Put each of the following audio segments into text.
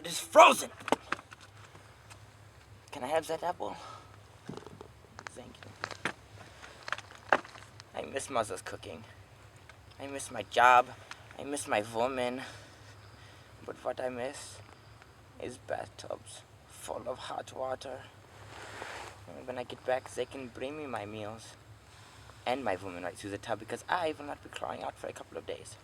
is frozen. Can I have that apple? Thank you. I miss mother's cooking. I miss my job. I miss my woman. But what I miss is bathtubs full of hot water. And when I get back, they can bring me my meals and my woman right through the tub because I will not be crying out for a couple of days.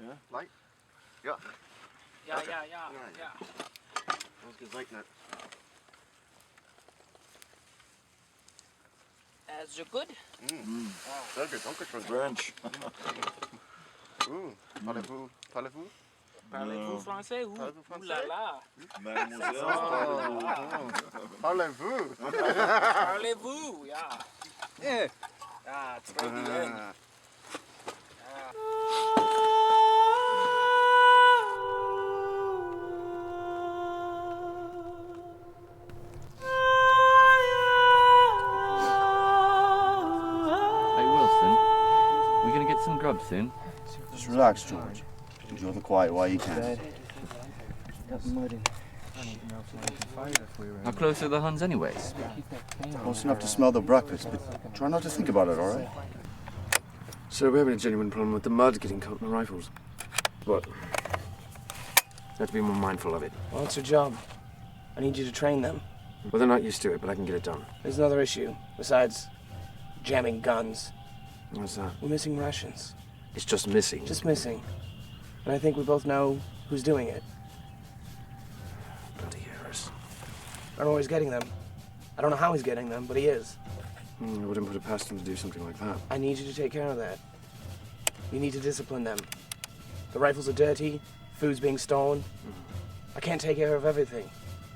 Ja, light? Ja. Ja. Dat is like that. Is it good? Sehr gut, danke schön. French. Parlez-vous? Parlez-vous? Parlez-vous français? Parlez-vous Ouh là là. Mademoiselle. Parlez-vous? Parlez-vous? Ja. Ja, 2 Bier. Some grub soon. Just relax, George. Enjoy the quiet while you can. How close are the Huns anyways? Close enough to smell the breakfast, but try not to think about it, all right? So we're having a genuine problem with the mud getting caught in the rifles. But have to be more mindful of it. Well, it's your job. I need you to train them. Well, they're not used to it, but I can get it done. There's another issue, besides jamming guns. What's that? We're missing rations. It's just missing. Just missing. And I think we both know who's doing it. Bloody Harris. I don't know where he's getting them. I don't know how he's getting them, but he is. I wouldn't put it past him to do something like that. I need you to take care of that. You need to discipline them. The rifles are dirty, food's being stolen. I can't take care of everything.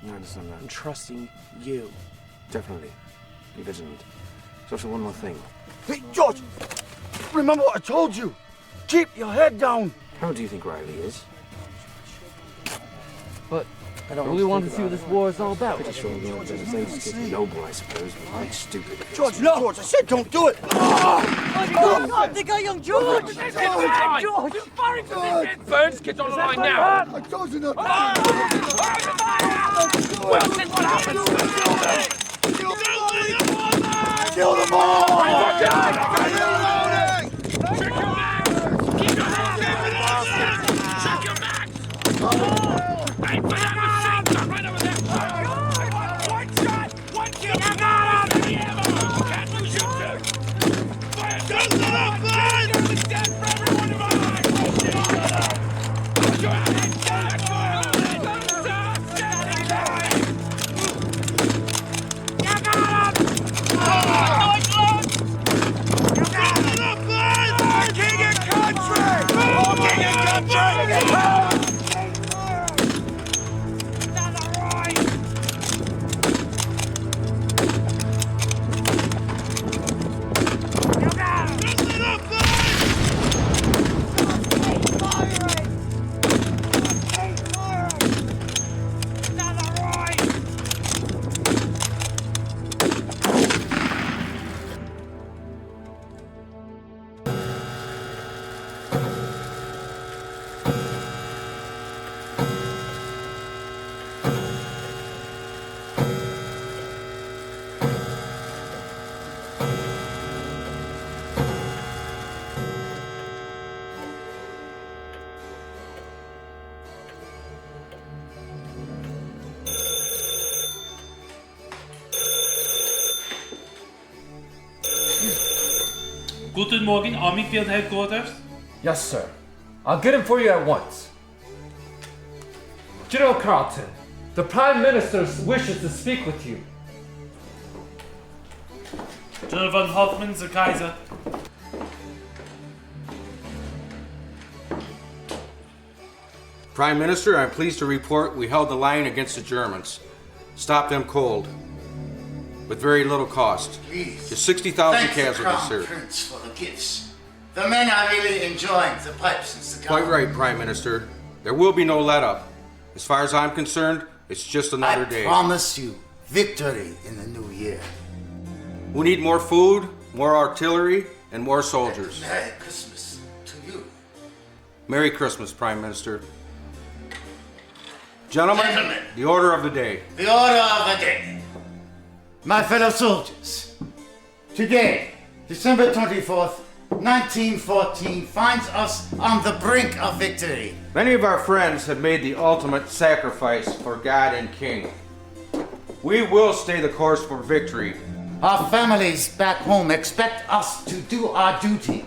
I understand I'm that. trusting you. Definitely. Be vigilant. There's also one more thing. Hey, George! Remember what I told you! Keep your head down! How old do you think Riley is? But I don't don't we want to see what this war is all about? Pretty sure he's his age is noble, I suppose, but quite stupid. George, no! George, I said don't do it! God, they got young George! George! You're firing from this end! Burns, get on the line now! I told you not Wilson, what happens to the children? Kill them all! Check your mags! Keep your hands up! Check your mags! Aim for that machine gun right over there! One shot! One kill! Can't lose your two! Fire! Don't let up, man! You're dead for every one of us! Put your hands down! Guten Morgen, Army Field Headquarters. Yes, sir. I'll get him for you at once. General Carlton, the Prime Minister wishes to speak with you. General von Hoffman, the Kaiser. Prime Minister, I'm pleased to report we held the line against the Germans. Stopped them cold. With very little cost. Please. Just 60,000 casualties, sir. Prince, for the gifts. The men are really enjoying the pipes and cigars. Quite right, Prime Minister. There will be no let-up. As far as I'm concerned, it's just another day. I promise you, victory in the new year. We need more food, more artillery, and more soldiers. Merry Christmas to you. Merry Christmas, Prime Minister. Gentlemen, Gentlemen. the order of the day. The order of the day. My fellow soldiers, today, December 24th, 1914, finds us on the brink of victory. Many of our friends have made the ultimate sacrifice for God and King. We will stay the course for victory. Our families back home expect us to do our duty.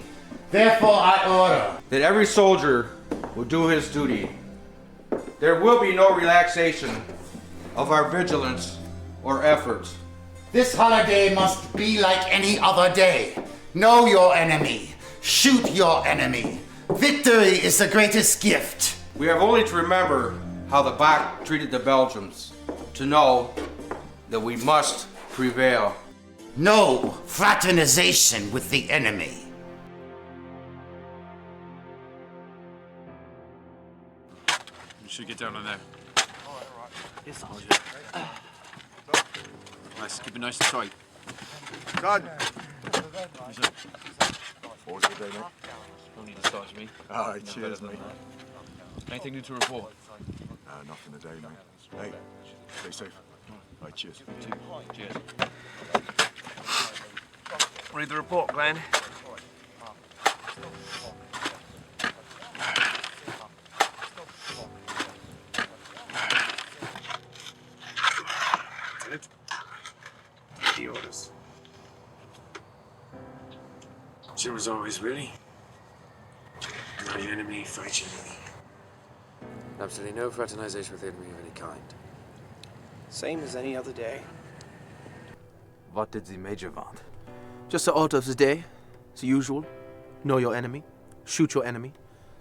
Therefore, I order that every soldier will do his duty. There will be no relaxation of our vigilance or efforts. this holiday must be like any other day. Know your enemy. Shoot your enemy. Victory is the greatest gift. We have only to remember how the Bach treated the Belgians to know that we must prevail. No fraternization with the enemy. You should get down on there. Yes, Sergeant. Nice, keep it nice and tight. God. What was the day, mate? No need to start me. All right, cheers, mate. Anything new to report? Nothing today, mate. Hey, stay safe. All right, cheers. Cheers. Read the report, Klann. Lieutenant, the orders. Same as always, really. My enemy fights your enemy. Absolutely no fraternization with the enemy of any kind. Same as any other day. What did the Major want? Just the order of the day. As usual. Know your enemy. Shoot your enemy.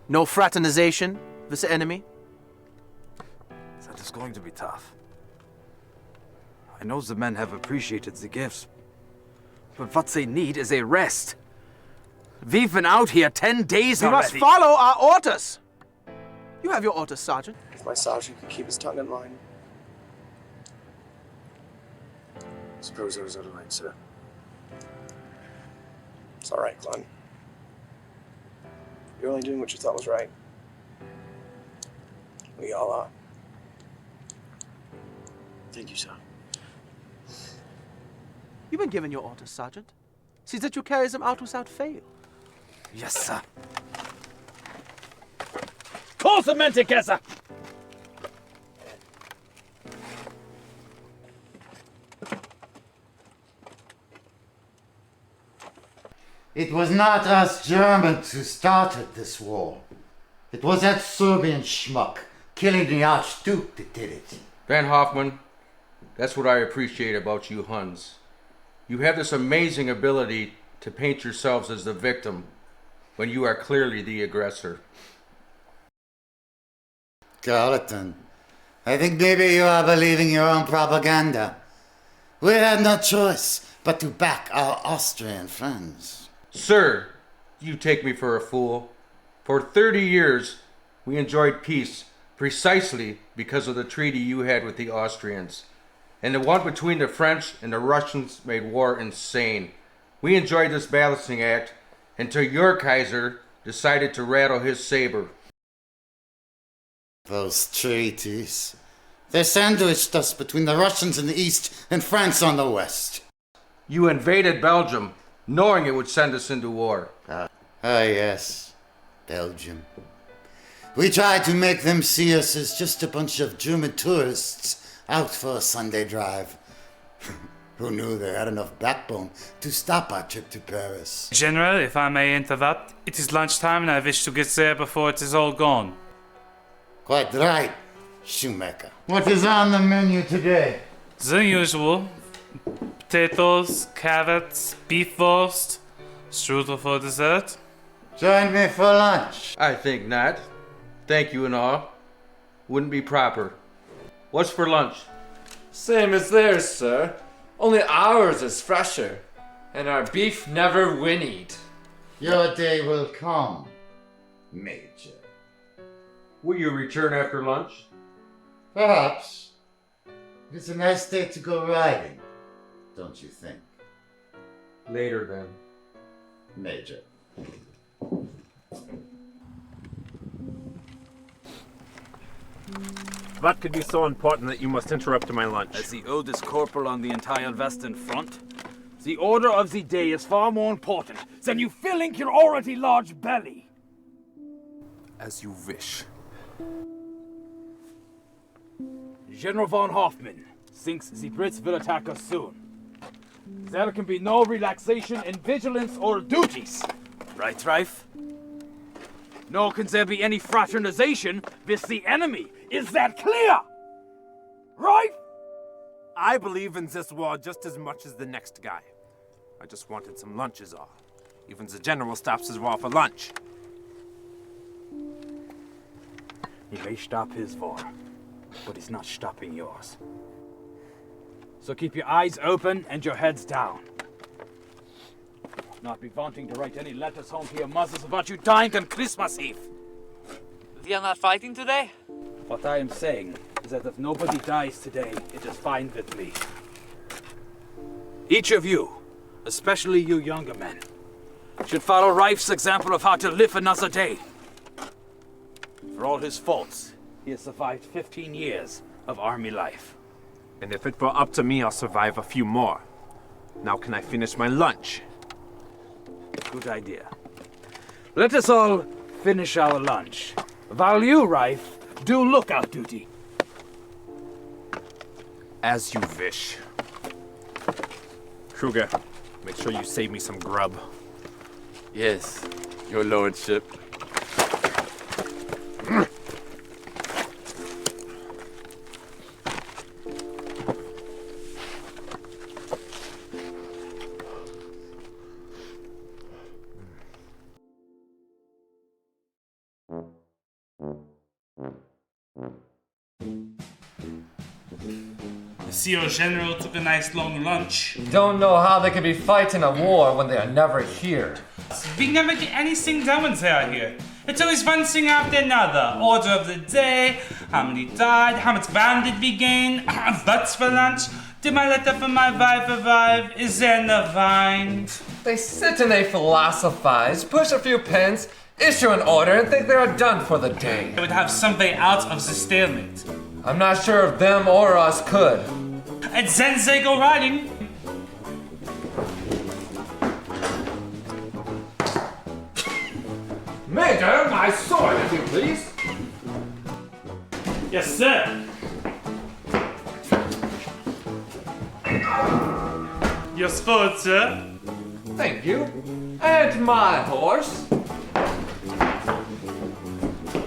No fraternization with the enemy. That is going to be tough. I know the men have appreciated the gifts, but what they need is a rest. We've been out here 10 days We already. must follow our orders. You have your orders, Sergeant. If my sergeant could keep his tongue in line. Suppose I was out of line, sir. It's all right, Klann. You're only doing what you thought was right. We all are. Thank you, sir. You've been given your orders, Sergeant. See that you carry them out without fail. Yes, sir. Call the men together! It was not us Germans who started this war. It was that Serbian schmuck killing the Archduke that did it. Van Hoffman, that's what I appreciate about you Huns. You have this amazing ability to paint yourselves as the victim when you are clearly the aggressor. Carleton, I think maybe you are believing your own propaganda. We had no choice but to back our Austrian friends. Sir, you take me for a fool. For 30 years, we enjoyed peace precisely because of the treaty you had with the Austrians. And the one between the French and the Russians made war insane. We enjoyed this balancing act until your Kaiser decided to rattle his saber. Those treaties. They sandwiched us between the Russians in the east and France on the west. You invaded Belgium, knowing it would send us into war. Yes, Belgium. We tried to make them see us as just a bunch of German tourists out for a Sunday drive. Who knew they had enough backbone to stop our trip to Paris? General, if I may interrupt, it is lunchtime and I wish to get there before it is all gone. Quite right, Shoemaker. What is on the menu today? The usual. Potatoes, carrots, beef roast, strudel for dessert. Join me for lunch. I think not. Thank you and all. Wouldn't be proper. What's for lunch? Same as theirs, sir. Only ours is fresher, and our beef never whinnied. Your day will come, Major. Will you return after lunch? Perhaps. It's a nice day to go riding, don't you think? Later, then. Major. What could be so important that you must interrupt my lunch? As the oldest corporal on the entire Western Front, the order of the day is far more important than you filling your already large belly. As you wish. General von Hoffman thinks the Brits will attack us soon. There can be no relaxation in vigilance or duties. Right, Rife? Nor can there be any fraternization with the enemy. Is that clear? Right? I believe in this war just as much as the next guy. I just wanted some lunch is all. Even the general stops his war for lunch. He may stop his war, but he's not stopping yours. So keep your eyes open and your heads down. Not be wanting to write any letters home to your mothers about you dying on Christmas Eve. We are not fighting today? What I am saying is that if nobody dies today, it is fine with me. Each of you, especially you younger men, should follow Rife's example of how to live another day. For all his faults, he has survived 15 years of army life. And if it were up to me, I'll survive a few more. Now can I finish my lunch? Good idea. Let us all finish our lunch. While you, Rife, do lookout duty. As you wish. Kruger, make sure you save me some grub. Yes, your lordship. The CEO General took a nice long lunch. Don't know how they could be fighting a war when they are never here. We never get anything done when they are here. It's always one thing after another. Order of the day, how many died, how much ground did we gain, what's for lunch, did my letter from my wife arrive, is there no wine? They sit and they philosophize, push a few pens, issue an order, and think they are done for the day. They would have some way out of the stalemate. I'm not sure if them or us could. And then they go riding. Major, my sword, if you please. Yes, sir. Your sword, sir. Thank you. And my horse.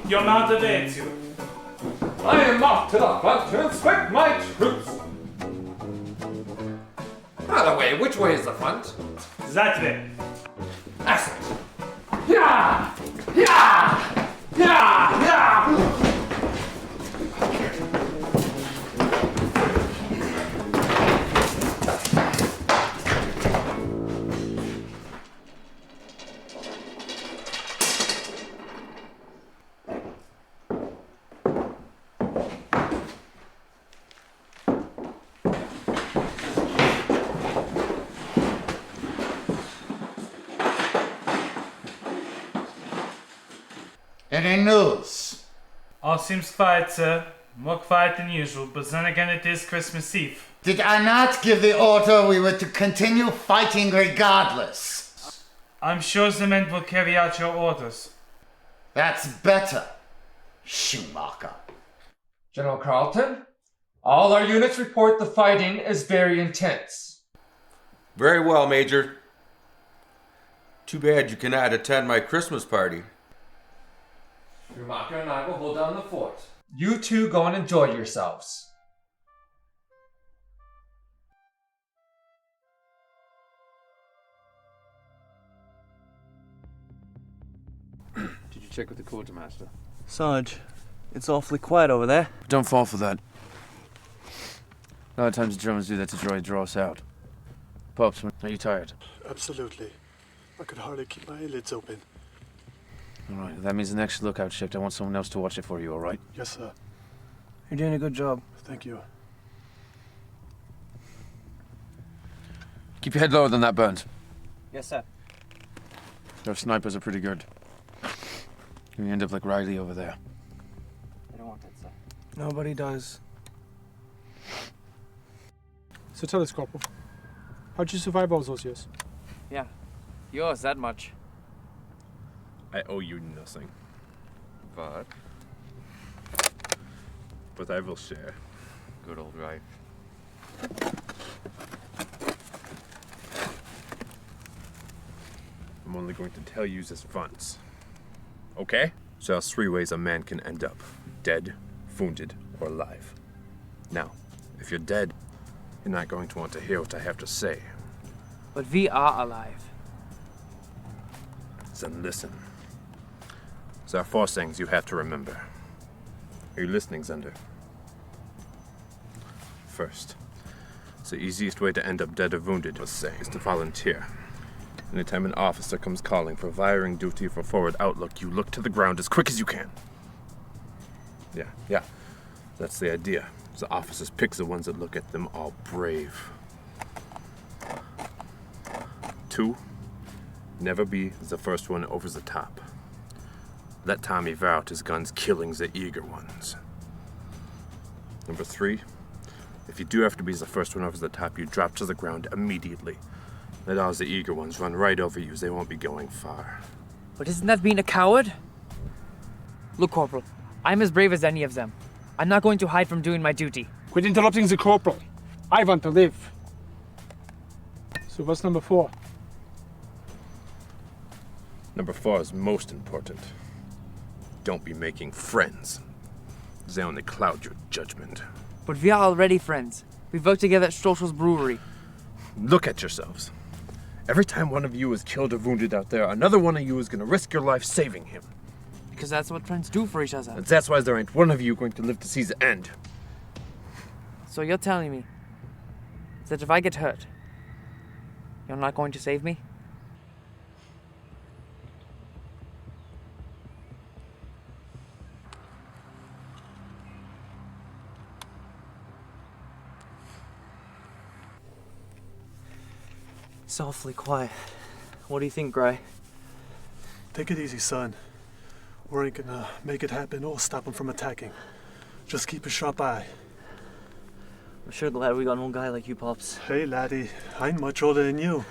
Your mount awaits you. I am off to the front to inspect my troops. By the way, which way is the front? That way. Excellent. Yeah! Yeah! Yeah! Yeah! Any news? All seems quiet, sir. More quiet than usual, but then again it is Christmas Eve. Did I not give the order we were to continue fighting regardless? I'm sure the men will carry out your orders. That's better, Schumacher. General Carlton, all our units report the fighting is very intense. Very well, Major. Too bad you cannot attend my Christmas party. Schumacher and I will hold down the fort. You two go and enjoy yourselves. Did you check with the quartermaster? Sarge, it's awfully quiet over there. Don't fall for that. A lot of times the Germans do that to draw us out. Pops, are you tired? Absolutely. I could hardly keep my eyelids open. All right, that means the next lookout shift, I want someone else to watch it for you, all right? Yes, sir. You're doing a good job. Thank you. Keep your head lower than that, Burns. Yes, sir. Your snipers are pretty good. You end up like Riley over there. I don't want that, sir. Nobody does. So tell us, Corporal. How'd you survive all those years? Yeah. Yours, that much. I owe you nothing. But I will share. good old Rife. I'm only going to tell you this once. Okay? So there's 3 ways a man can end up. Dead, wounded, or alive. Now, if you're dead, you're not going to want to hear what I have to say. But we are alive. Then listen. There are 4 things you have to remember. Are you listening, Zender? First, it's the easiest way to end up dead or wounded, let's say, is to volunteer. Anytime an officer comes calling for firing duty for forward outlook, you look to the ground as quick as you can. Yeah. That's the idea. The officers pick the ones that look at them all brave. 2, never be the first one over the top. Let Tommy wear out his guns killing the eager ones. Number 3, if you do have to be the first one over the top, you drop to the ground immediately. Let all the eager ones run right over you, they won't be going far. But isn't that being a coward? Look, Corporal, I'm as brave as any of them. I'm not going to hide from doing my duty. Quit interrupting the corporal. I want to live. So what's number 4? Number 4 is most important. Don't be making friends. They only cloud your judgment. But we are already friends. We've worked together at Stroshel's brewery. Look at yourselves. Every time one of you is killed or wounded out there, another one of you is going to risk your life saving him. Because that's what friends do for each other. And that's why there ain't one of you going to live to see the end. So you're telling me that if I get hurt, you're not going to save me? It's awfully quiet. What do you think, Gray? Take it easy, son. We ain't gonna make it happen or stop them from attacking. Just keep a sharp eye. I'm sure glad we got an old guy like you, Pops. Hey, laddie. I'm much older than you.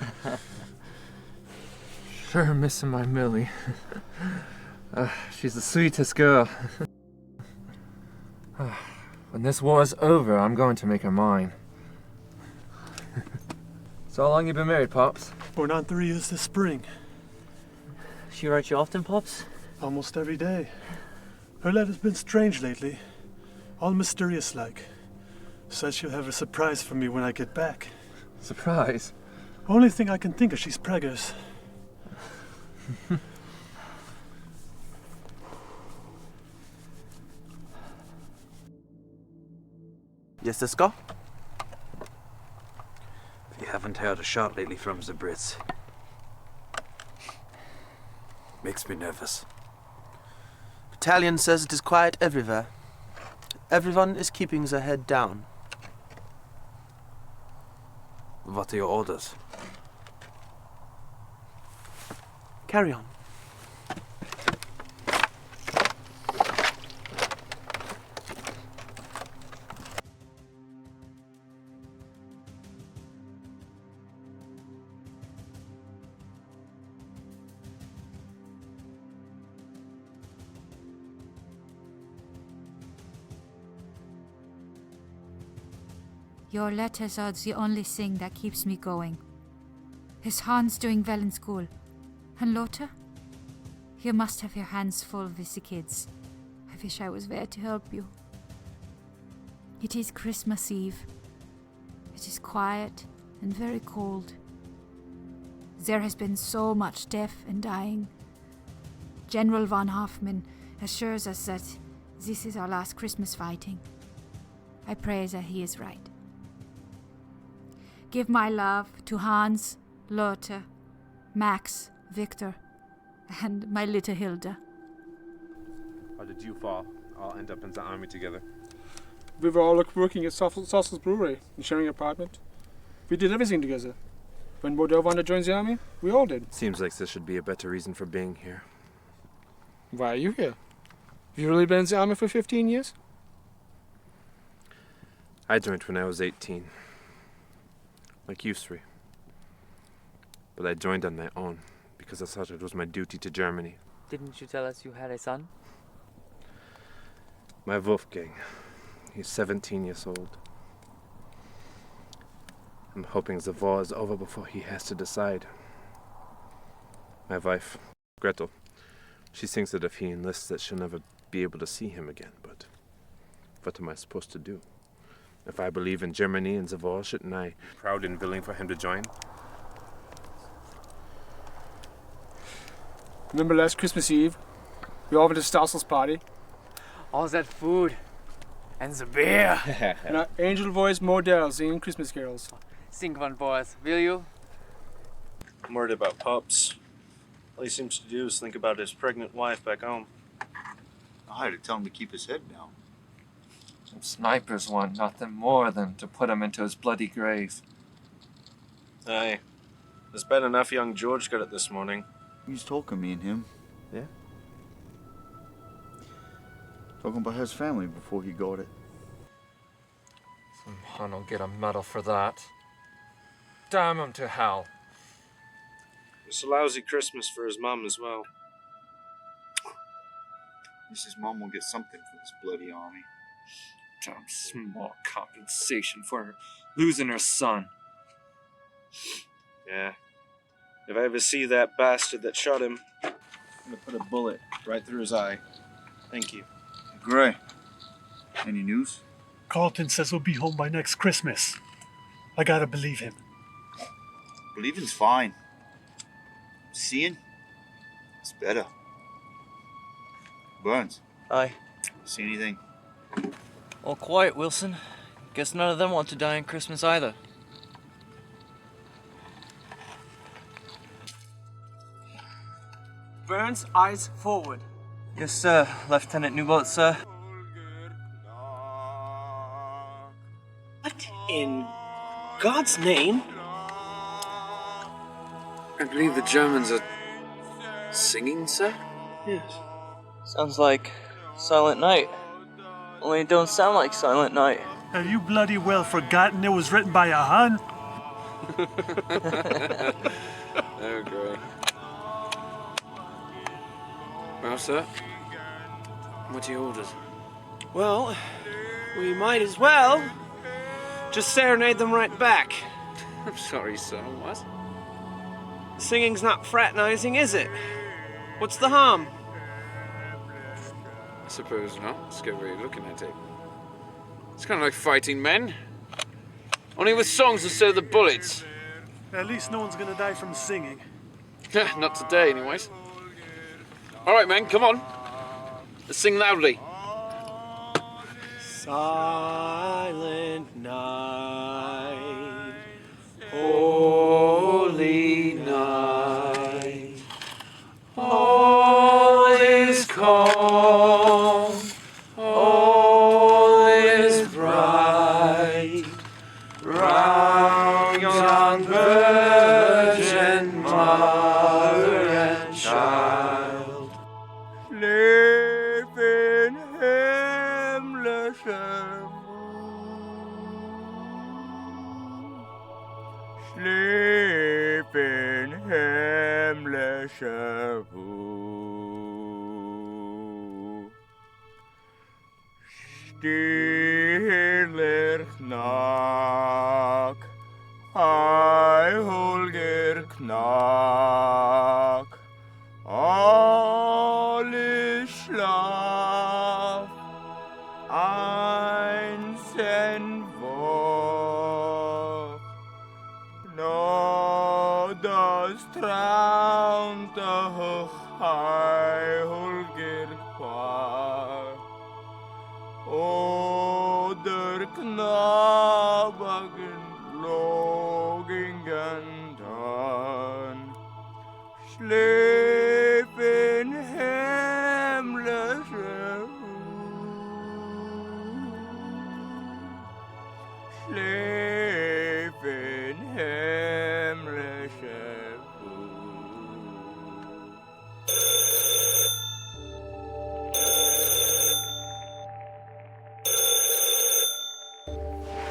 Sure missing my Millie. She's the sweetest girl. When this war's over, I'm going to make her mine. So how long you been married, Pops? We're on 3 years this spring. She writes you often, Pops? Almost every day. Her letter's been strange lately. All mysterious-like. Says she'll have a surprise for me when I get back. Surprise? Only thing I can think of, she's preggers. Yes, Cisco? You haven't heard a shot lately from the Brits. Makes me nervous. Battalion says it is quiet everywhere. Everyone is keeping their head down. What are your orders? Carry on. Your letters are the only thing that keeps me going. Is Hans doing well in school? And Lothar? You must have your hands full with the kids. I wish I was there to help you. It is Christmas Eve. It is quiet and very cold. There has been so much death and dying. General von Hoffmann assures us that this is our last Christmas fighting. I pray that he is right. Give my love to Hans, Lothar, Max, Victor, and my little Hilda. How did you fall? All end up in the army together. We were all working at Saucel's brewery and sharing an apartment. We did everything together. When Wanda joins the army, we all did. Seems like there should be a better reason for being here. Why are you here? Have you really been in the army for 15 years? I joined when I was 18. Like you three. But I joined on my own, because I thought it was my duty to Germany. Didn't you tell us you had a son? My Wolfgang. He's 17 years old. I'm hoping the war is over before he has to decide. My wife, Gretel, she thinks that if he enlists that she'll never be able to see him again, but what am I supposed to do? If I believe in Germany and the war, shouldn't I be proud and willing for him to join? Remember last Christmas Eve? We all went to Stassel's party. All that food. And the beer. And our angel voice Modell singing Christmas carols. Sing one, boys, will you? I'm worried about pups. All he seems to do is think about his pregnant wife back home. I had to tell him to keep his head down. Some snipers want nothing more than to put him into his bloody grave. Aye. There's bad enough young George got it this morning. He was talking, me and him. Yeah? Talking about his family before he got it. Some hun will get a medal for that. Damn him to hell. It's a lousy Christmas for his mom as well. His mom will get something from this bloody army. Damn small compensation for her losing her son. Yeah. If I ever see that bastard that shot him, I'm gonna put a bullet right through his eye. Thank you. Gray, any news? Carlton says we'll be home by next Christmas. I gotta believe him. Believing's fine. Seeing? It's better. Burns. Aye. See anything? All quiet, Wilson. Guess none of them want to die on Christmas either. Burns, eyes forward. Yes, sir. Lieutenant Newbolt, sir. What in God's name? I believe the Germans are singing, sir? Yes. Sounds like Silent Night. Only it don't sound like Silent Night. Have you bloody well forgotten it was written by a Hun? Okay. Well, sir, what are your orders? Well, we might as well just serenade them right back. I'm sorry, sir, what? Singing's not fraternizing, is it? What's the harm? I suppose not. It's a good way of looking at it. It's kind of like fighting men. Only with songs instead of the bullets. At least no one's gonna die from singing. Not today, anyways. All right, men, come on. Let's sing loudly. Silent night, holy night, all is calm, all is bright, round yon virgin mother and child, sleep in himless sleep in himless stiller knack, I holger knack, all is schlaf, einsen Woch, no das traunte hoch, I holger quar, oder knabagen logingen dan, sleep in himless sleep in himless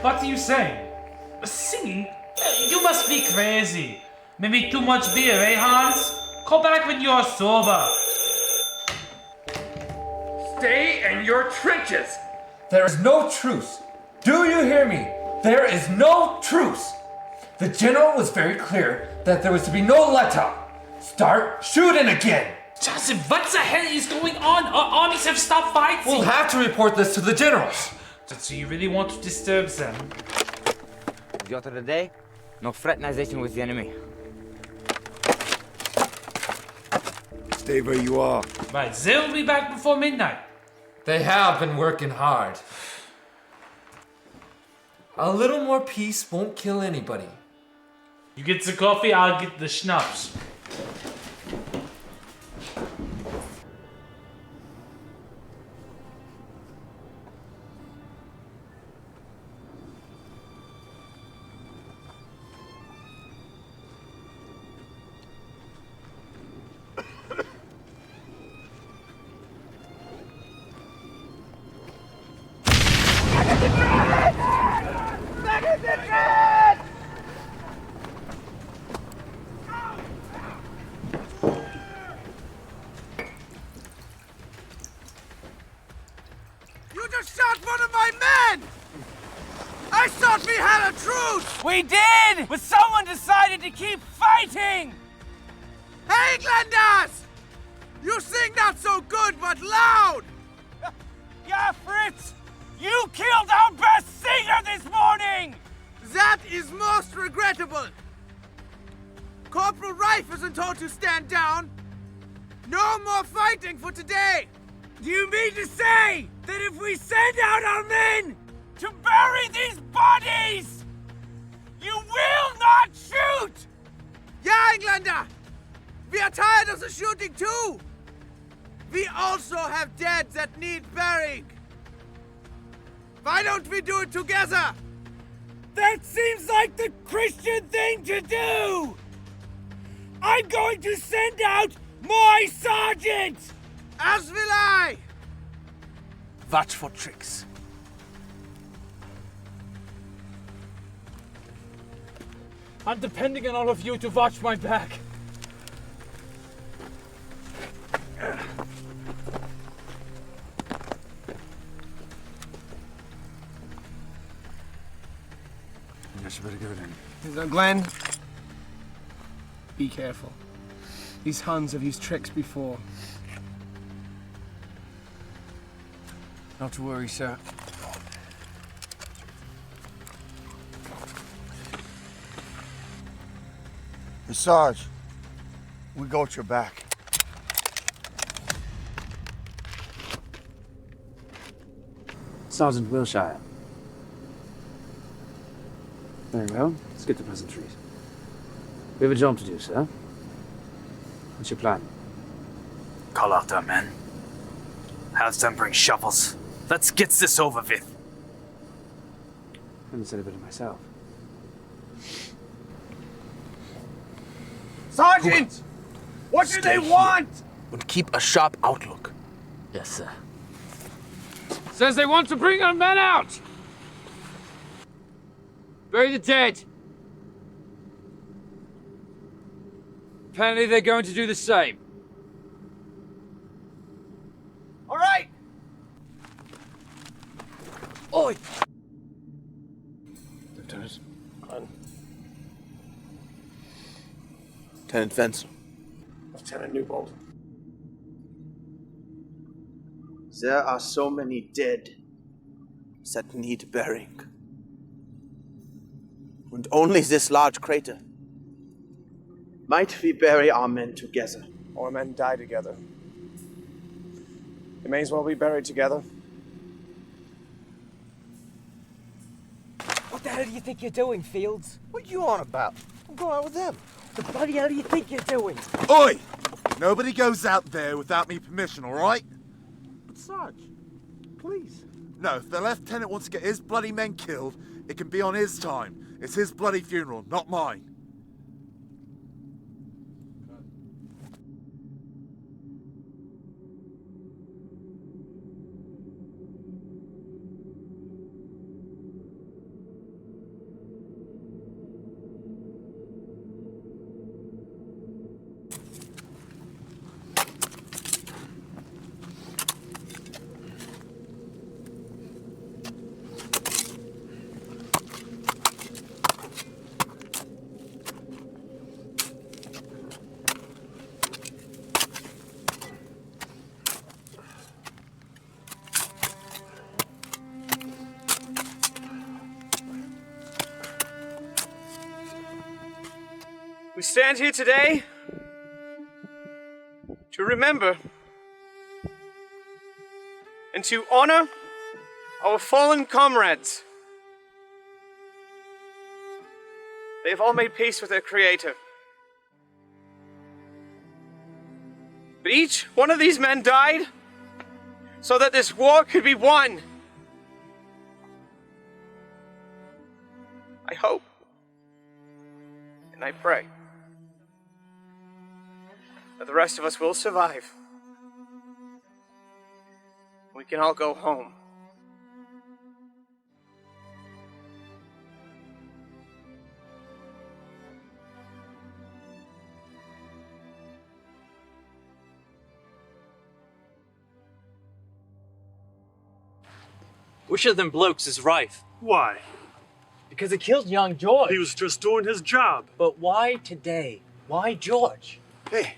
What are you saying? Singing? You must be crazy. Maybe too much beer, eh, Hans? Call back when you're sober. Stay in your trenches. There is no truce. Do you hear me? There is no truce. The general was very clear that there was to be no let-up. Start shooting again. Joseph, what the hell is going on? Our armies have stopped fighting. We'll have to report this to the generals. So you really want to disturb them? The order of the day, no fraternization with the enemy. Stay where you are. Right, they'll be back before midnight. They have been working hard. A little more peace won't kill anybody. You get the coffee, I'll get the schnapps. You just shot one of my men! I thought we had a truce! We did! But someone decided to keep fighting! Hey, Glenders! You sing not so good, but loud! Yeah, Fritz! You killed our best singer this morning! That is most regrettable. Corporal Rife isn't told to stand down. No more fighting for today! Do you mean to say that if we send out our men to bury these bodies, you will not shoot? Yeah, Englander! We are tired of the shooting too! We also have dead that need burying. Why don't we do it together? That seems like the Christian thing to do! I'm going to send out my sergeant! As will I! Watch for tricks. I'm depending on all of you to watch my back. I guess you better go then. Now, Glenn, be careful. These Huns have used tricks before. Not to worry, sir. Sarge, we got your back. Sergeant Wilshire. Very well. Let's get to pleasantries. We have a job to do, sir. What's your plan? Call out our men. Have them bring shovels. Let's get this over with. I haven't said a bit of myself. Sergeant! What do they want? And keep a sharp outlook. Yes, sir. Says they want to bring our men out! Bury the dead! Apparently they're going to do the same. All right! Oi! Lieutenant. Lieutenant Wenzel. Lieutenant Newbold. There are so many dead that need burying. And only this large crater. Might we bury our men together? Our men die together. They may as well be buried together. What the hell do you think you're doing, Fields? What you on about? I'm going out with them. What the bloody hell do you think you're doing? Oi! Nobody goes out there without me permission, all right? But Sarge, please. No, if the lieutenant wants to get his bloody men killed, it can be on his time. It's his bloody funeral, not mine. stand here today to remember and to honor our fallen comrades. They have all made peace with their Creator. But each one of these men died so that this war could be won. I hope and I pray that the rest of us will survive. We can all go home. Which of them blokes is Rife? Why? Because he killed young George. He was just doing his job. But why today? Why George? Hey,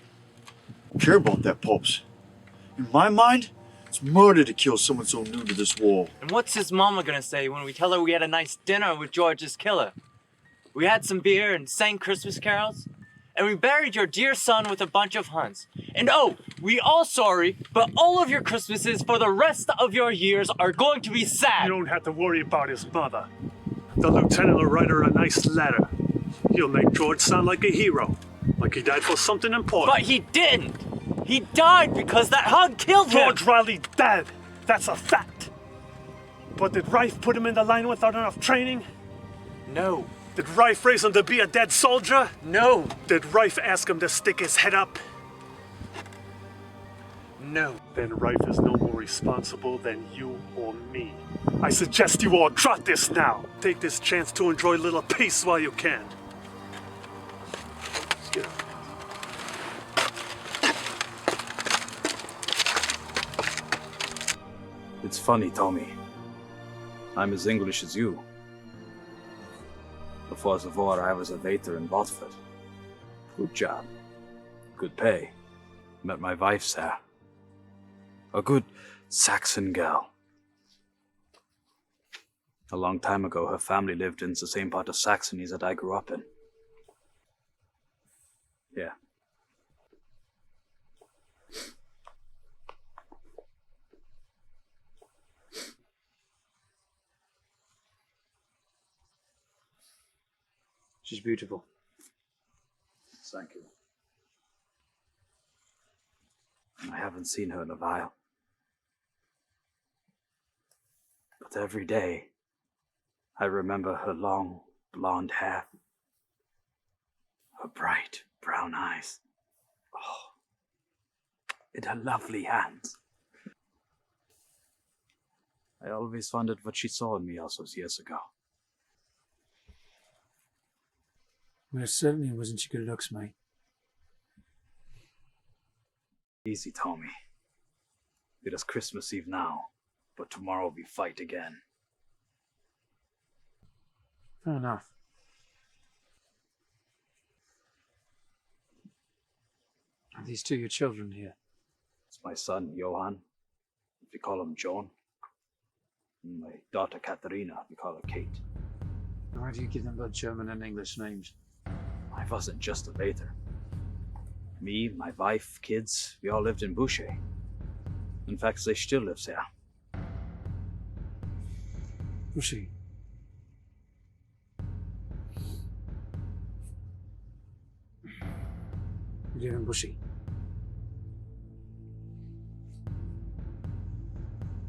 I care about that, Pops. In my mind, it's murder to kill someone so new to this war. And what's his mama gonna say when we tell her we had a nice dinner with George's killer? We had some beer and sang Christmas carols, and we buried your dear son with a bunch of hunts. And oh, we all sorry, but all of your Christmases for the rest of your years are going to be sad. You don't have to worry about his mother. The lieutenant will write her a nice letter. He'll make George sound like a hero, like he died for something important. But he didn't! He died because that hug killed him! George Riley dead! That's a fact! But did Rife put him in the line without enough training? No. Did Rife raise him to be a dead soldier? No. Did Rife ask him to stick his head up? No. Then Rife is no more responsible than you or me. I suggest you all drop this now. Take this chance to enjoy a little peace while you can. Let's get up. It's funny, Tommy. I'm as English as you. Before the war, I was a waiter in Watford. Good job. Good pay. Met my wife there. A good Saxon gal. A long time ago, her family lived in the same part of Saxony that I grew up in. Yeah. She's beautiful. Thank you. I haven't seen her in a while. But every day, I remember her long, blonde hair, her bright, brown eyes, and her lovely hands. I always wondered what she saw in me all those years ago. Well, it certainly wasn't your good looks, mate. Easy, Tommy. It is Christmas Eve now, but tomorrow we fight again. Fair enough. Are these two your children here? It's my son, Johann. We call him John. And my daughter, Katharina. We call her Kate. Why do you give them both German and English names? I wasn't just a waiter. Me, my wife, kids, we all lived in Boucher. In fact, they still live there. Boucher? You live in Boucher?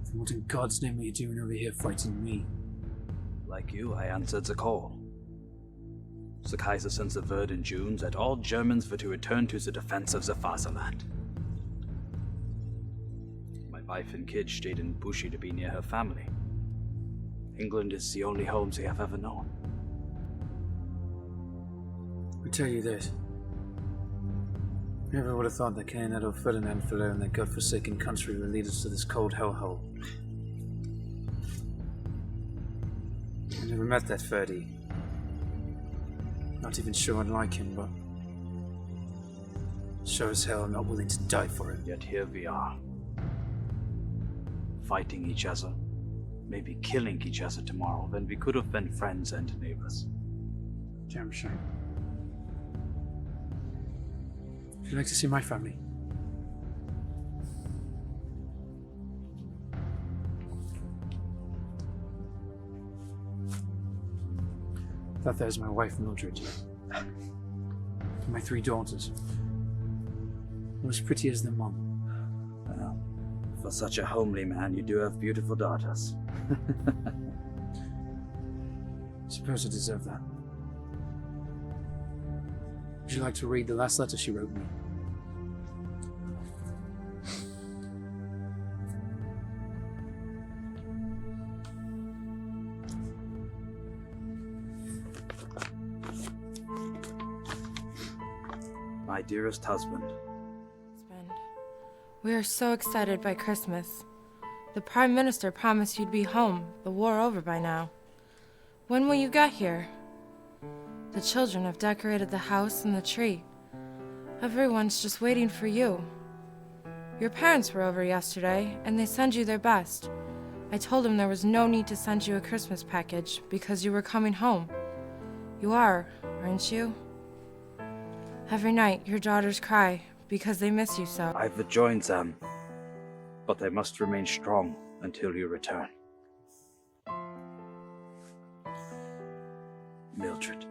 Then what in God's name are you doing over here fighting me? Like you, I answered the call. The Kaiser sent the word in June that all Germans were to return to the defense of the fatherland. My wife and kids stayed in Bushi to be near her family. England is the only home they have ever known. I tell you this. Never would have thought that Klann or Ferdinand Valor in their godforsaken country would lead us to this cold hellhole. I never met that Ferdy. Not even sure I'd like him, but sure as hell I'm not willing to die for him. Yet here we are. Fighting each other, maybe killing each other tomorrow, when we could have been friends and neighbors. Damn shame. Would you like to see my family? That there's my wife, Mildred. And my 3 daughters. All as pretty as their mum. Well, for such a homely man, you do have beautiful daughters. Suppose I deserve that. Would you like to read the last letter she wrote me? My dearest husband. We are so excited by Christmas. The Prime Minister promised you'd be home, the war over by now. When will you get here? The children have decorated the house and the tree. Everyone's just waiting for you. Your parents were over yesterday, and they sent you their best. I told them there was no need to send you a Christmas package because you were coming home. You are, aren't you? Every night, your daughters cry because they miss you so. I've joined them, but I must remain strong until you return. Mildred.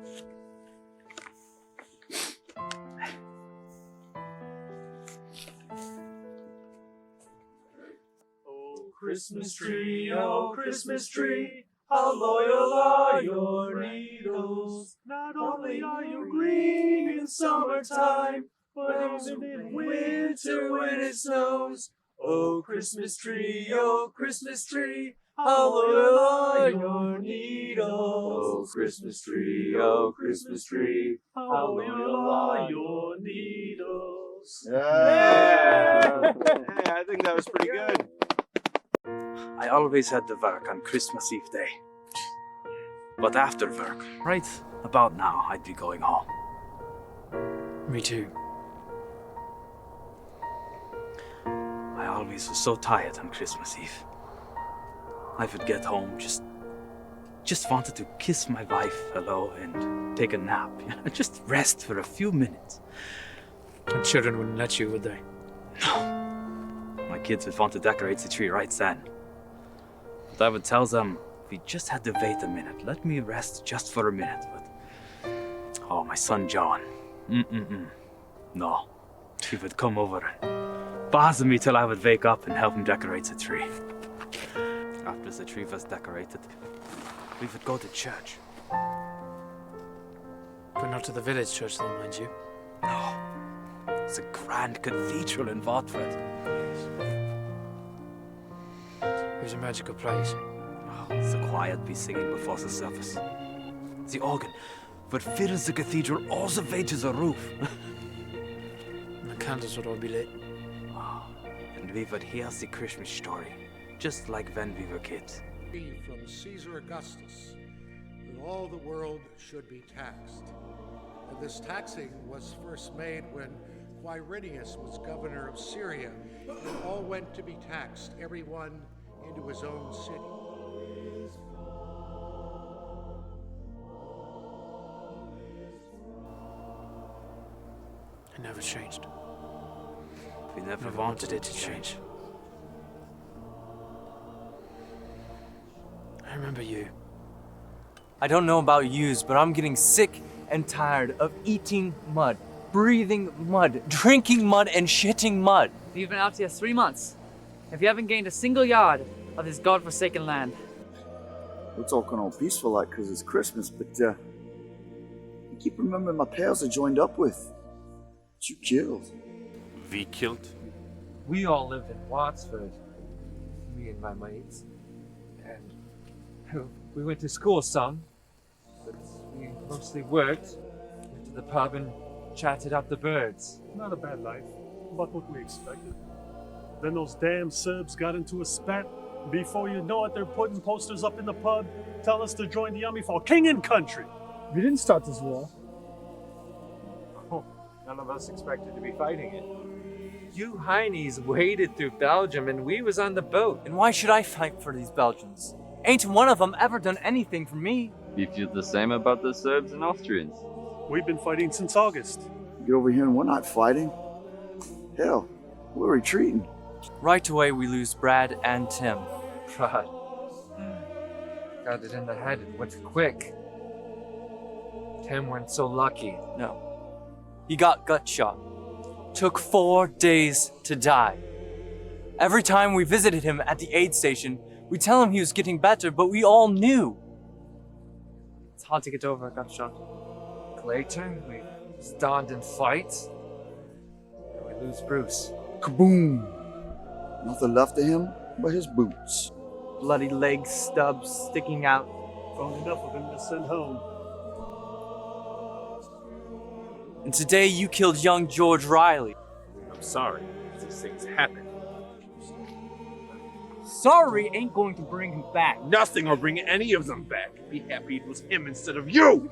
Christmas tree, oh Christmas tree, how loyal are your needles. Not only are you green in summertime, but even in winter when it snows. Oh Christmas tree, how loyal are your needles. Oh Christmas tree, how loyal are your needles. Yeah! Hey, I think that was pretty good. I always had the work on Christmas Eve day. But after work, right about now, I'd be going home. Me too. I always was so tired on Christmas Eve. I would get home, just wanted to kiss my wife hello and take a nap. Just rest for a few minutes. And children wouldn't let you, would they? No. My kids would want to decorate the tree right then. But I would tell them, we just had to wait a minute. Let me rest just for a minute. But, oh, my son John. No. He would come over and bother me till I would wake up and help him decorate the tree. After the tree was decorated, we would go to church. But not to the village church, though, mind you. No. It's a grand cathedral in Watford. It was a magical place. Oh, the choir be singing before the service. The organ would fill the cathedral all the way to the roof. And the candles would all be lit. Oh, and we would hear the Christmas story, just like when we were kids. From Caesar Augustus that all the world should be taxed. And this taxing was first made when Quirinius was governor of Syria, and all went to be taxed, everyone into his own city. It never changed. We never wanted it to change. I remember you. I don't know about yous, but I'm getting sick and tired of eating mud, breathing mud, drinking mud, and shitting mud. You've been out here 3 months. If you haven't gained a single yard of this godforsaken land. We're talking all peaceful like because it's Christmas, but I keep remembering my pals I joined up with. That you killed. We killed? We all lived in Watford, me and my mates, and we went to school some, but we mostly worked, went to the pub and chatted up the birds. Not a bad life, but what we expected. Then those damn Serbs got into a spat. Before you know it, they're putting posters up in the pub, telling us to join the army for king and country. We didn't start this war. Oh, none of us expected to be fighting it. You heinies waded through Belgium and we was on the boat. And why should I fight for these Belgians? Ain't one of them ever done anything for me. We feel the same about the Serbs and Austrians. We've been fighting since August. Get over here and we're not fighting. Hell, we're retreating. Right away, we lose Brad and Tim. Brad. Got it in the head and went quick. Tim weren't so lucky. No. He got gut shot. Took 4 days to die. Every time we visited him at the aid station, we tell him he was getting better, but we all knew. It's hard to get over a gut shot. Later, we stand and fight. And we lose Bruce. Kaboom! Nothing left of him but his boots. Bloody leg stubs sticking out. Found enough of him to send home. And today you killed young George Riley. I'm sorry. These things happen. Sorry ain't going to bring him back. Nothing will bring any of them back. Be happy it was him instead of you.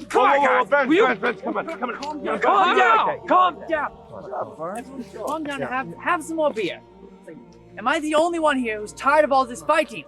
Come on, guys. Ben, come on. Calm down. Calm down. Calm down and have some more beer. Am I the only one here who's tired of all this fighting?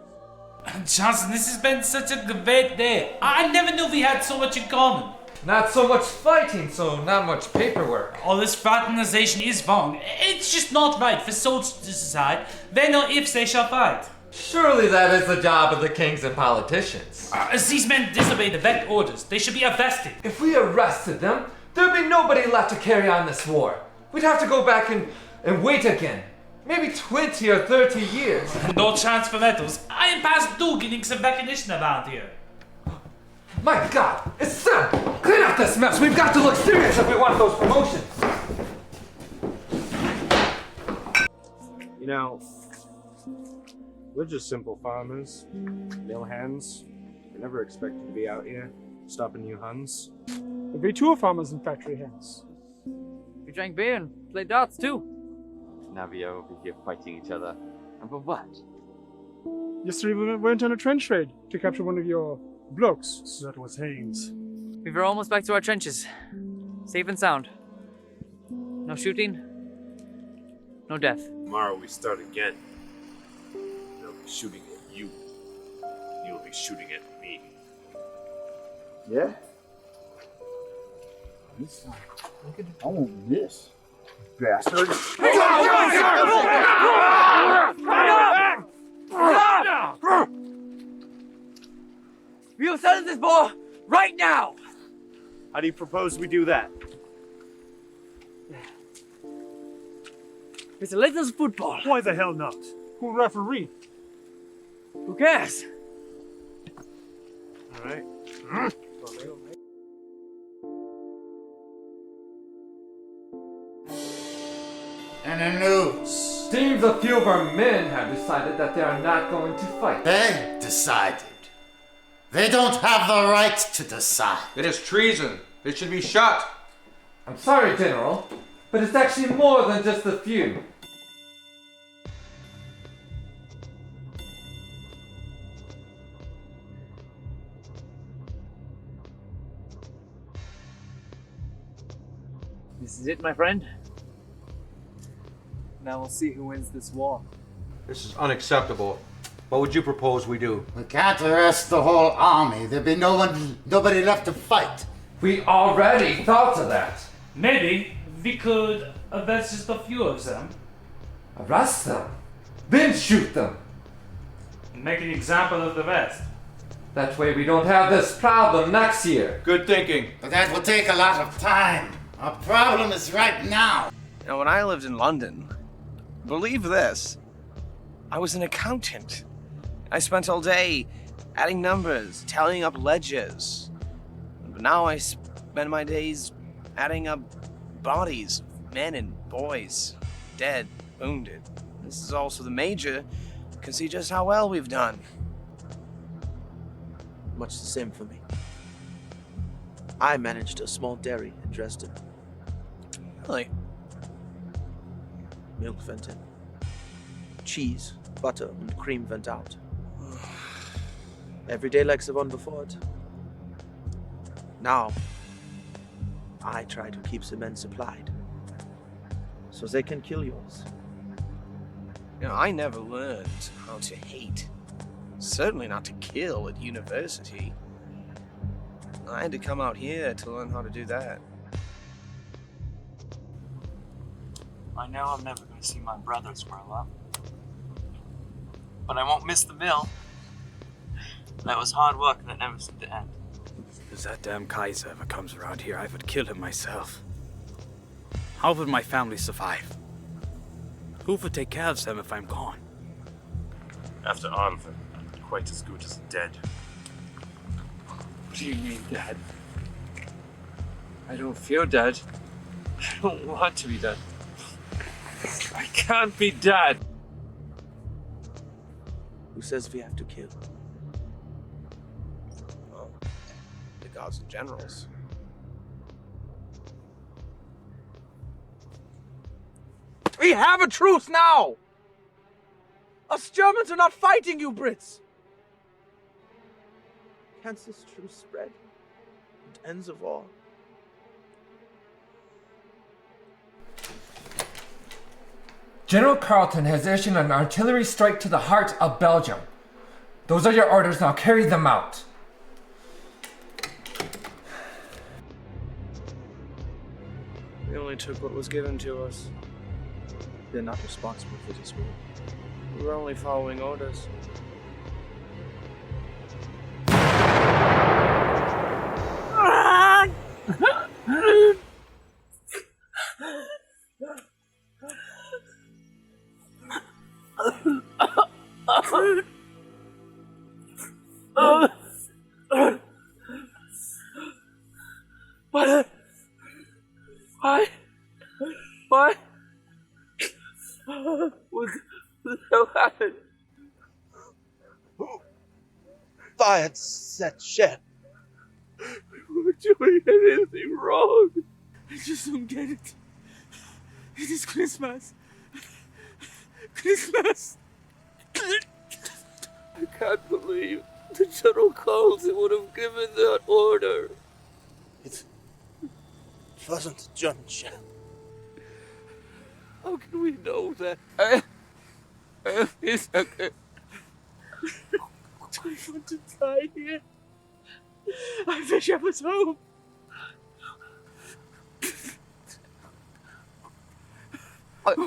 Johnson, this has been such a great day. I never knew we had so much in common. Not so much fighting, so not much paperwork. All this fraternization is wrong. It's just not right for soldiers to decide. They know if they shall fight. Surely that is the job of the kings and politicians. As these men disobey the vet orders, they should be arrested. If we arrested them, there'd be nobody left to carry on this war. We'd have to go back and wait again. Maybe 20 or 30 years. No chance for medals. I am past due getting some recognition around here. My God, it's Sam! Clean up this mess! We've got to look serious if we want those promotions! You know, we're just simple farmers, mill hands. We're never expected to be out here, stopping you Huns. We too are farmers and factory hands. We drank beer and played darts too. Now we are over here fighting each other. And for what? Yesterday we went on a trench raid to capture one of your blokes. That was Haynes. We were almost back to our trenches. Safe and sound. No shooting. No death. Tomorrow we start again. They'll be shooting at you. You'll be shooting at me. Yeah? I want this. Bastard. We will settle this war right now! How do you propose we do that? It's a little football. Why the hell not? Who referee? Who cares? All right. And the news. Seems a few of our men have decided that they are not going to fight. They decided. They don't have the right to decide. It is treason. They should be shot. I'm sorry, General, but it's actually more than just a few. This is it, my friend. Now we'll see who wins this war. This is unacceptable. What would you propose we do? We can't arrest the whole army. There'd be nobody left to fight. We already thought of that. Maybe we could arrest just a few of them. Arrest them? Then shoot them. And make an example of the rest. That way we don't have this problem next year. Good thinking. But that will take a lot of time. Our problem is right now. You know, when I lived in London, believe this, I was an accountant. I spent all day adding numbers, tallying up ledgers. But now I spend my days adding up bodies, men and boys, dead, wounded. This is also the Major can see just how well we've done. Much the same for me. I managed a small dairy in Dresden. Really? Milk went in. Cheese, butter, and cream went out. Every day like the one before it. Now, I try to keep the men supplied, so they can kill yours. You know, I never learned how to hate. Certainly not to kill at university. I had to come out here to learn how to do that. I know I'm never going to see my brothers grow up. But I won't miss the mill. That was hard work that never seemed to end. If that damn Kaiser ever comes around here, I would kill him myself. How would my family survive? Who would take care of them if I'm gone? After all of them, quite as good as dead. What do you mean, Dad? I don't feel dead. I don't want to be dead. I can't be dead. Who says we have to kill? Well, the gods and generals. We have a truce now! Us Germans are not fighting you, Brits! Can't this truce spread? It ends of all. General Carleton has issued an artillery strike to the heart of Belgium. Those are your orders, now carry them out. We only took what was given to us. They're not responsible for this war. We were only following orders. What? What the hell happened? Fired that shit. We were doing anything wrong. I just don't get it. It is Christmas. Christmas. I can't believe the General Carleton would have given that order. It wasn't a German shell. How can we know that? It's okay. Do I want to die here? I wish I was home. I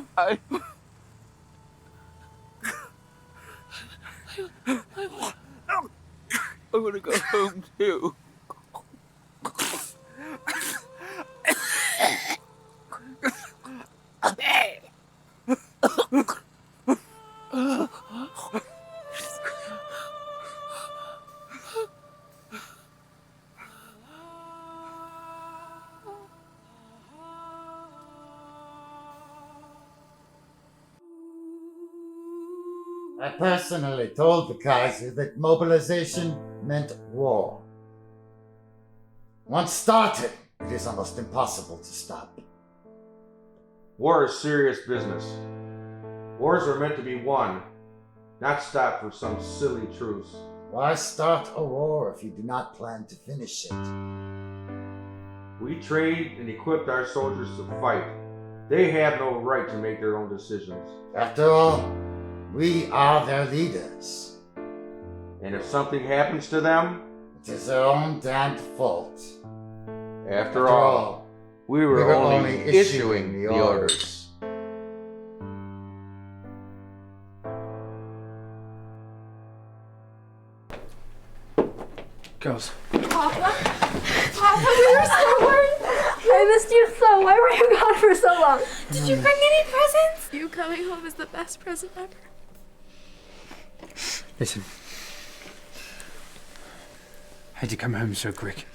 want to go home too. I personally told the Kaiser that mobilization meant war. Once started, it is almost impossible to stop. War is serious business. Wars are meant to be won, not stopped for some silly truce. Why start a war if you do not plan to finish it? We trained and equipped our soldiers to fight. They have no right to make their own decisions. After all, we are their leaders. And if something happens to them, it is their own damned fault. After all, we were only issuing the orders. Girls. Papa, we were so worried. I missed you so. Why were you gone for so long? Did you bring any presents? You coming home is the best present ever. Listen. I had to come home so quick.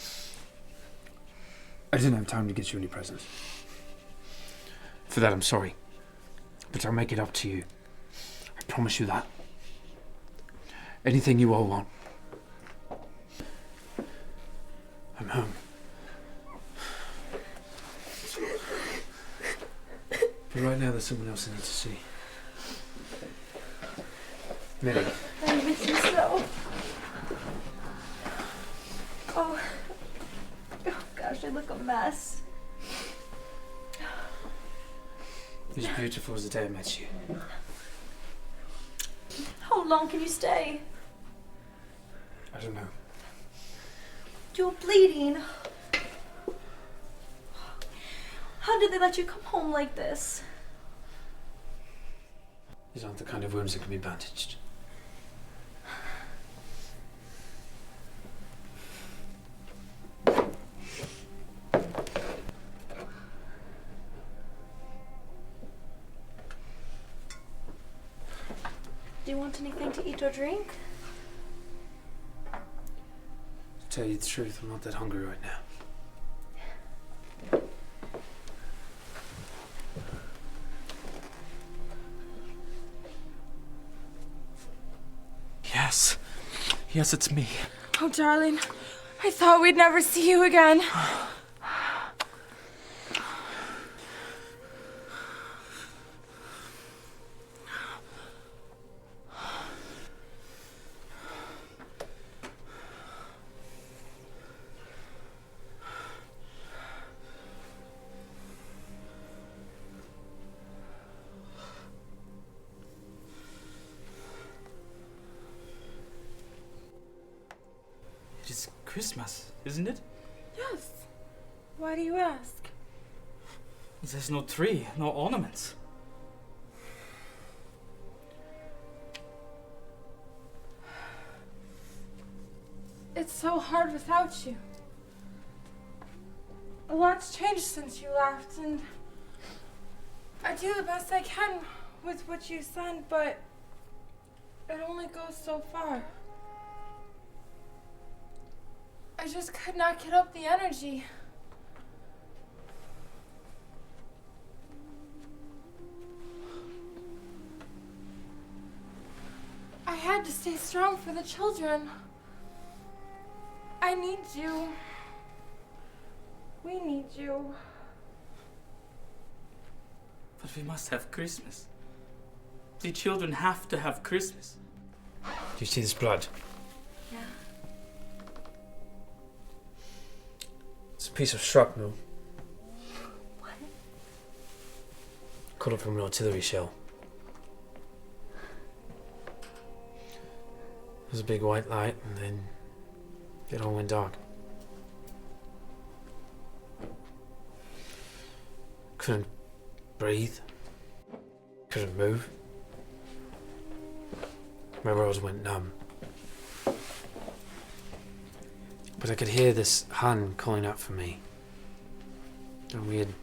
I didn't have time to get you any presents. For that, I'm sorry. But I'll make it up to you. I promise you that. Anything you all want. I'm home. But right now, there's someone else I need to see. Millie. I miss you so. Oh gosh, I look a mess. You're as beautiful as the day I met you. How long can you stay? I don't know. You're bleeding. How did they let you come home like this? These aren't the kind of wounds that can be bandaged. Do you want anything to eat or drink? To tell you the truth, I'm not that hungry right now. Yes. Yes, it's me. Oh, darling, I thought we'd never see you again. It is Christmas, isn't it? Yes. Why do you ask? There's no tree, no ornaments. It's so hard without you. A lot's changed since you left, and I do the best I can with what you send, but it only goes so far. I just could not get up the energy. I had to stay strong for the children. I need you. We need you. But we must have Christmas. The children have to have Christmas. Do you see this blood? Yeah. It's a piece of shrapnel. What? Cut up from an artillery shell. There's a big white light, and then it all went dark. Couldn't breathe. Couldn't move. My world went numb. But I could hear this hand calling out for me. And we had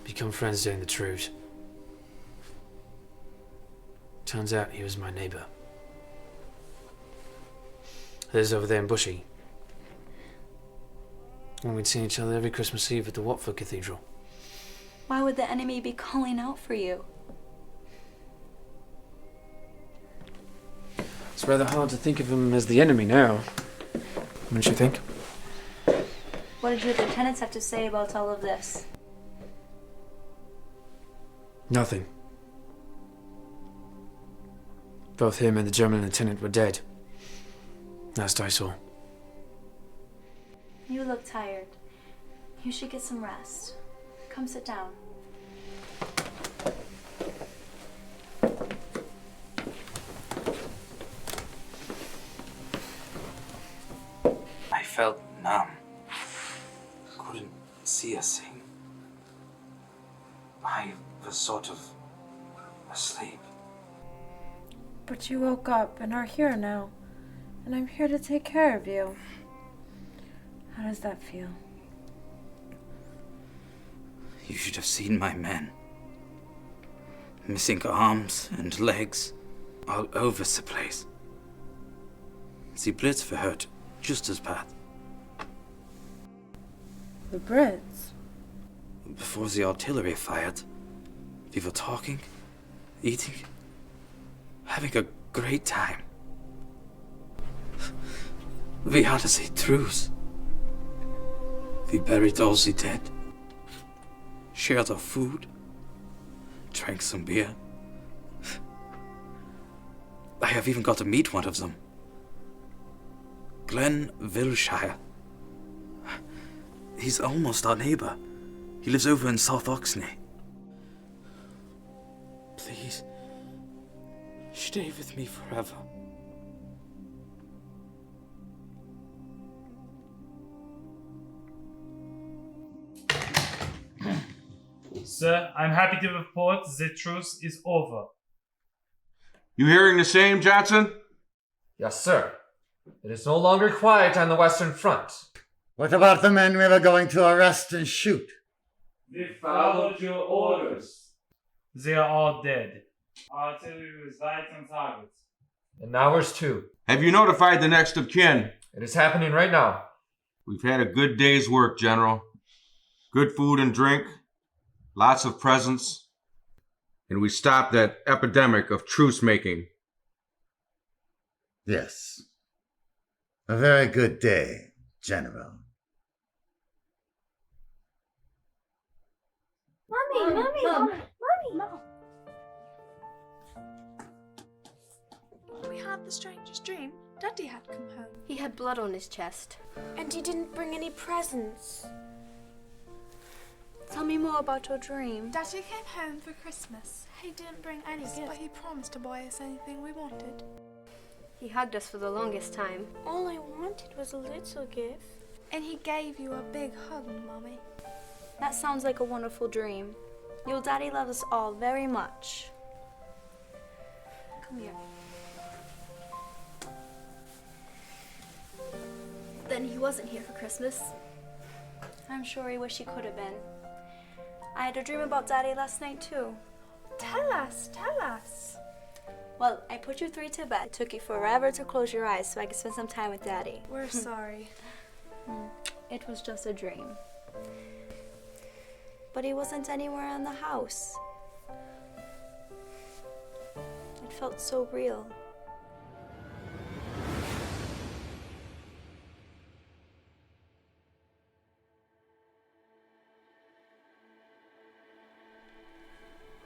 become friends during the truce. Turns out he was my neighbour. Lives over there in Bushy. And we'd seen each other every Christmas Eve at the Watford Cathedral. Why would the enemy be calling out for you? It's rather hard to think of him as the enemy now. Wouldn't you think? What did your lieutenants have to say about all of this? Nothing. Both him and the German lieutenant were dead. Last I saw. You look tired. You should get some rest. Come sit down. I felt numb. Couldn't see a thing. I was sort of asleep. But you woke up and are here now. And I'm here to take care of you. How does that feel? You should have seen my men. Missing arms and legs all over the place. The Brits were hurt just as bad. The Brits? Before the artillery fired, we were talking, eating, having a great time. We had a truce. We buried all the dead, shared our food, drank some beer. I have even got to meet one of them. Glenn Wilshire. He's almost our neighbor. He lives over in South Oxney. Please, stay with me forever. Sir, I'm happy to report the truce is over. You hearing the same, Johnson? Yes, sir. It is no longer quiet on the Western Front. What about the men we were going to arrest and shoot? We followed your orders. They are all dead. Artillery was right on target. And ours too. Have you notified the next of kin? It is happening right now. We've had a good day's work, General. Good food and drink, lots of presents, and we stopped that epidemic of truce making. Yes. A very good day, General. Mommy. We had the strangest dream. Daddy had come home. He had blood on his chest. And he didn't bring any presents. Tell me more about your dream. Daddy came home for Christmas. He didn't bring any gifts, but he promised to buy us anything we wanted. He hugged us for the longest time. All I wanted was a little gift. And he gave you a big hug, Mommy. That sounds like a wonderful dream. Your daddy loves us all very much. Come here. Then he wasn't here for Christmas. I'm sure he wished he could have been. I had a dream about Daddy last night too. Tell us. Well, I put you three to bed. It took you forever to close your eyes so I could spend some time with Daddy. We're sorry. It was just a dream. But he wasn't anywhere in the house. It felt so real.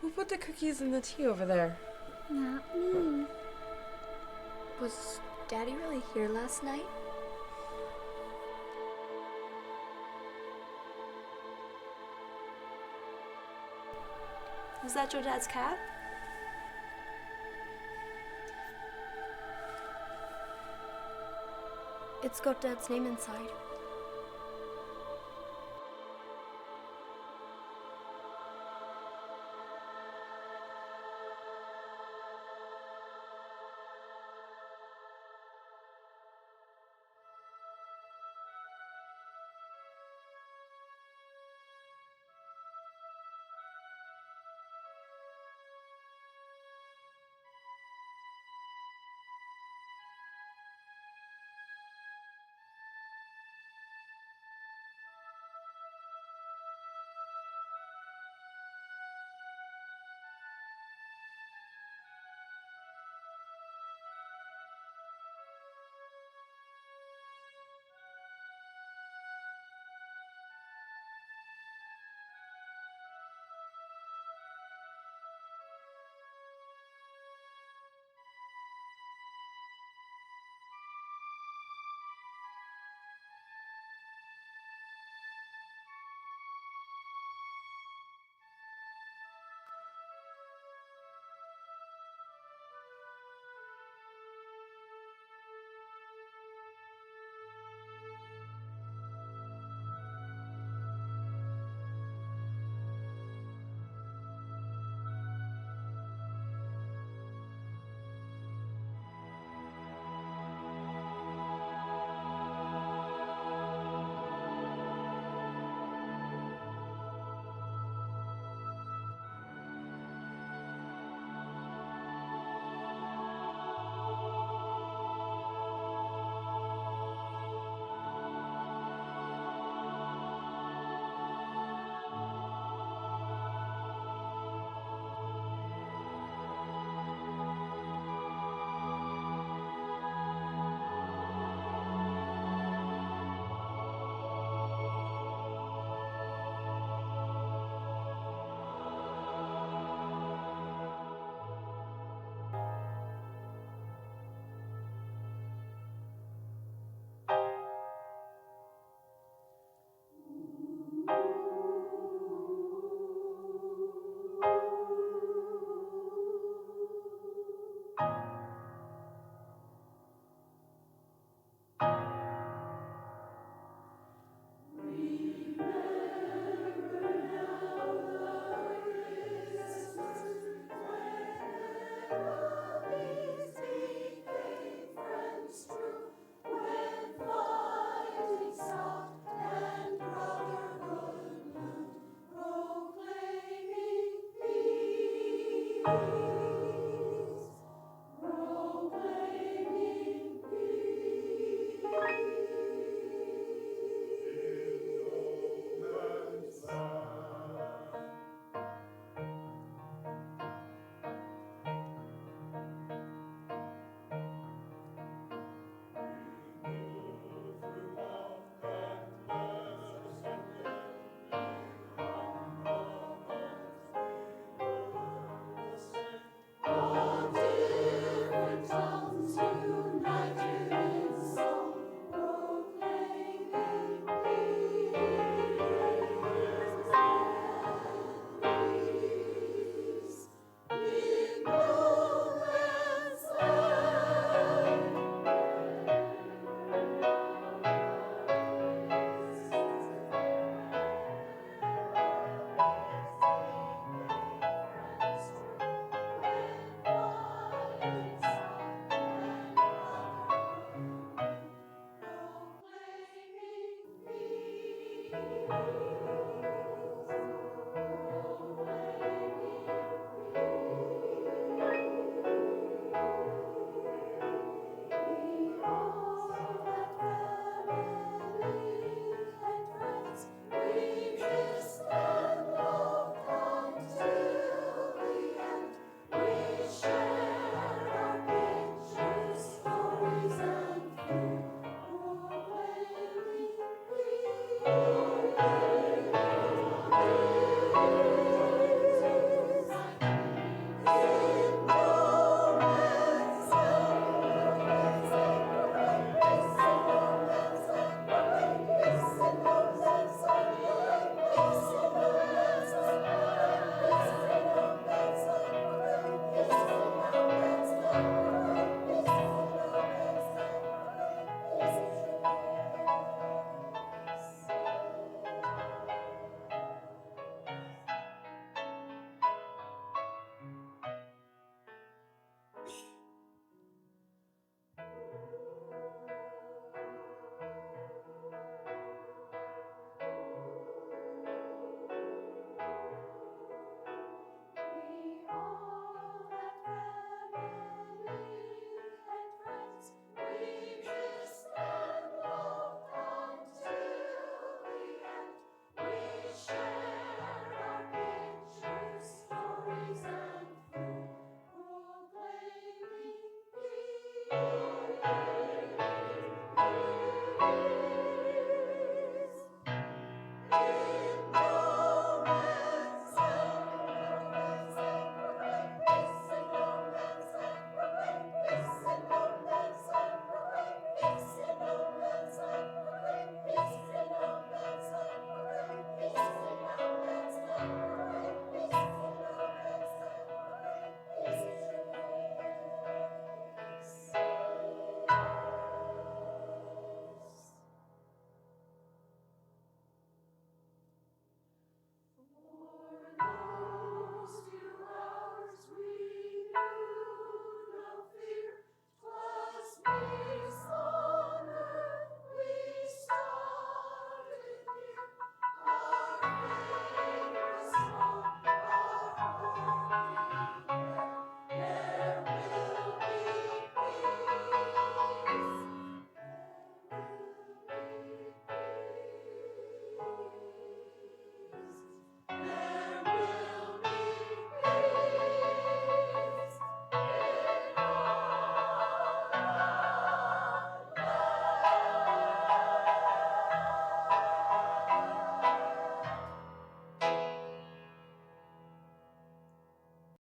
Who put the cookies in the tea over there? Not me. Was Daddy really here last night? Is that your dad's cat? It's got Dad's name inside.